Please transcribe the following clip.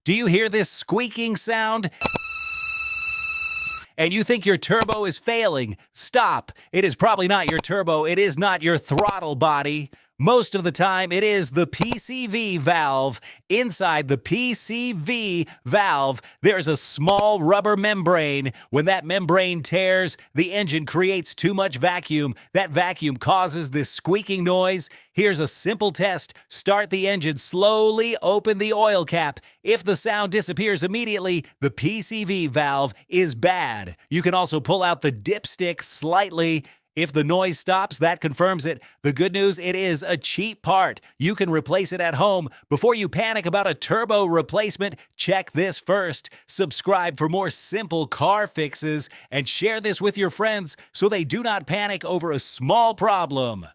Do you hear this squeaking sound? And you think your turbo is failing? Stop. It is probably not your turbo. It is not your throttle body. Most of the time, it is the PCV valve. Inside the PCV valve, there's a small rubber membrane. When that membrane tears, the engine creates too much vacuum. That vacuum causes this squeaking noise. Here's a simple test. Start the engine slowly, open the oil cap. If the sound disappears immediately, the PCV valve is bad. You can also pull out the dipstick slightly. If the noise stops, that confirms it. The good news, it is a cheap part. You can replace it at home. Before you panic about a turbo replacement, check this first. Subscribe for more simple car fixes and share this with your friends so they do not panic over a small problem.